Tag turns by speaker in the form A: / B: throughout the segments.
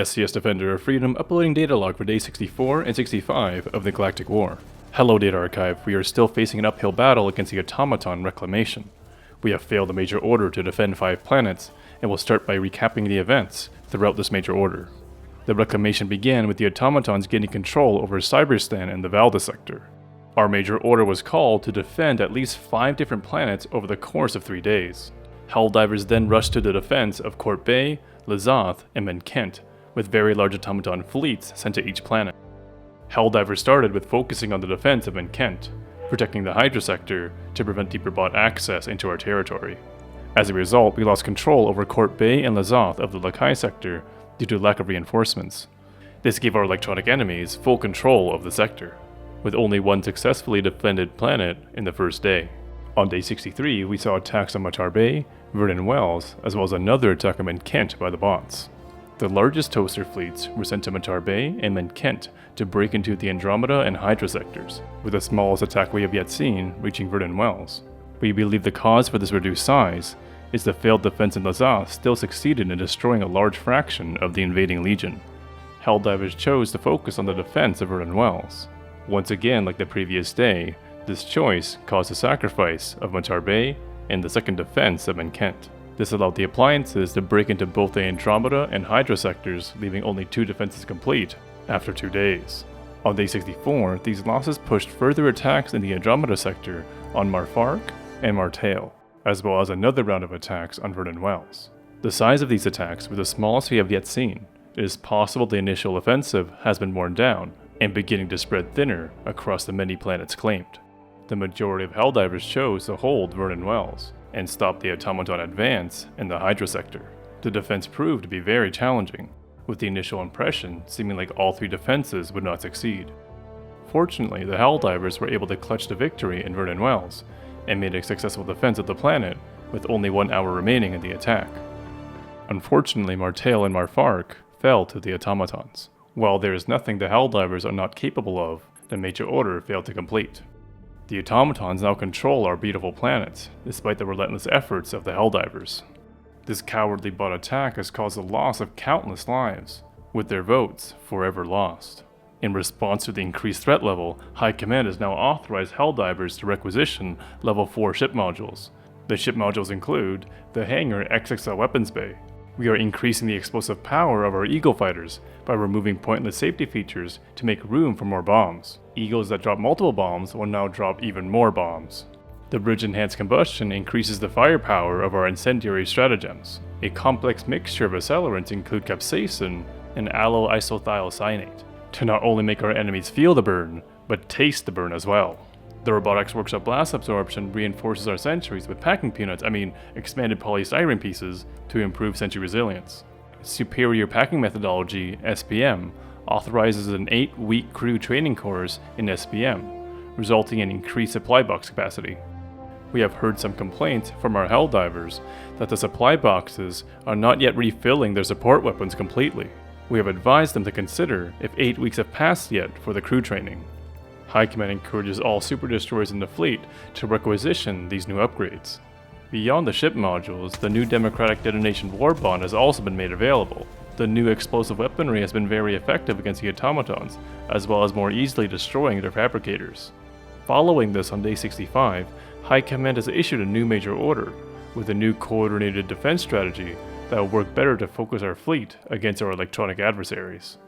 A: SES Defender of Freedom uploading data log for day 64 and 65 of the Galactic War. Hello Data Archive, we are still facing an uphill battle against the automaton Reclamation. We have failed the major order to defend 5 planets, and will start by recapping the events throughout this major order. The Reclamation began with the automatons gaining control over Cyberstan and the Valda sector. Our major order was called to defend at least 5 different planets over the course of 3 days. Helldivers then rushed to the defense of Court Bay, Lazath, and Menkent, with very large automaton fleets sent to each planet. Helldivers started with focusing on the defense of Menkent, protecting the Hydra sector to prevent deeper bot access into our territory. As a result, we lost control over Court Bay and Lazath of the Lakai sector due to lack of reinforcements. This gave our electronic enemies full control of the sector, with only one successfully defended planet in the first day. On day 63, we saw attacks on Matar Bay, Vernon Wells, as well as another attack on Menkent by the bots. The largest toaster fleets were sent to Matar Bay and Menkent to break into the Andromeda and Hydra sectors, with the smallest attack we have yet seen reaching Vernon Wells. We believe the cause for this reduced size is the failed defense in Lazath still succeeded in destroying a large fraction of the invading legion. Helldivers chose to focus on the defense of Vernon Wells. Once again, like the previous day, this choice caused the sacrifice of Matar Bay and the second defense of Menkent. This allowed the appliances to break into both the Andromeda and Hydra sectors, leaving only 2 defenses complete after 2 days. On day 64, these losses pushed further attacks in the Andromeda sector on Marfark and Martail, as well as another round of attacks on Vernon Wells. The size of these attacks were the smallest we have yet seen. It is possible the initial offensive has been worn down and beginning to spread thinner across the many planets claimed. The majority of Helldivers chose to hold Vernon Wells and stop the automaton advance in the Hydra sector. The defense proved to be very challenging, with the initial impression seeming like all 3 defenses would not succeed. Fortunately, the Helldivers were able to clutch the victory in Vernon Wells and made a successful defense of the planet with only 1 hour remaining in the attack. Unfortunately, Martail and Marfark fell to the automatons. While there is nothing the Helldivers are not capable of, the major order failed to complete. The automatons now control our beautiful planets, despite the relentless efforts of the Helldivers. This cowardly bot attack has caused the loss of countless lives, with their votes forever lost. In response to the increased threat level, High Command has now authorized Helldivers to requisition Level 4 ship modules. The ship modules include the Hangar XXL Weapons Bay. We are increasing the explosive power of our Eagle fighters by removing pointless safety features to make room for more bombs. Eagles that drop multiple bombs will now drop even more bombs. The Bridge Enhanced Combustion increases the firepower of our incendiary stratagems. A complex mixture of accelerants include capsaicin and alloisothiocyanate, to not only make our enemies feel the burn, but taste the burn as well. The Robotics Workshop Blast Absorption reinforces our sentries with packing peanuts, expanded polystyrene pieces, to improve sentry resilience. Superior Packing Methodology, SPM, authorizes an 8-week crew training course in SPM, resulting in increased supply box capacity. We have heard some complaints from our Helldivers that the supply boxes are not yet refilling their support weapons completely. We have advised them to consider if 8 weeks have passed yet for the crew training. High Command encourages all super destroyers in the fleet to requisition these new upgrades. Beyond the ship modules, the new Democratic Detonation War Bond has also been made available. The new explosive weaponry has been very effective against the automatons, as well as more easily destroying their fabricators. Following this on day 65, High Command has issued a new major order, with a new coordinated defense strategy that will work better to focus our fleet against our electronic adversaries.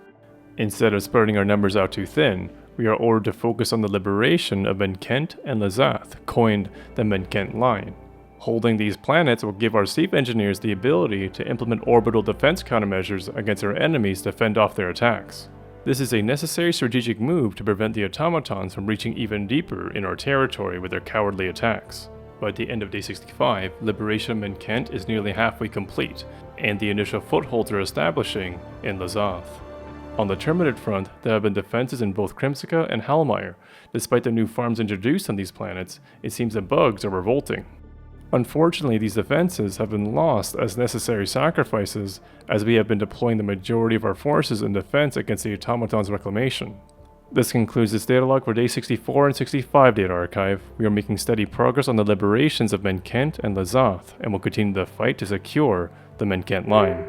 A: Instead of spreading our numbers out too thin, we are ordered to focus on the liberation of Menkent and Lazath, coined the Menkent Line. Holding these planets will give our SEEF engineers the ability to implement orbital defense countermeasures against our enemies to fend off their attacks. This is a necessary strategic move to prevent the automatons from reaching even deeper in our territory with their cowardly attacks. By the end of day 65, liberation of Menkent is nearly halfway complete, and the initial footholds are establishing in Lazath. On the Terminid front, there have been defenses in both Krimsica and Halmire. Despite the new farms introduced on these planets, it seems the bugs are revolting. Unfortunately, these defenses have been lost as necessary sacrifices, as we have been deploying the majority of our forces in defense against the automaton's Reclamation. This concludes this data log for day 64 and 65 Data Archive. We are making steady progress on the liberations of Menkent and Lazath, and will continue the fight to secure the Menkent Line.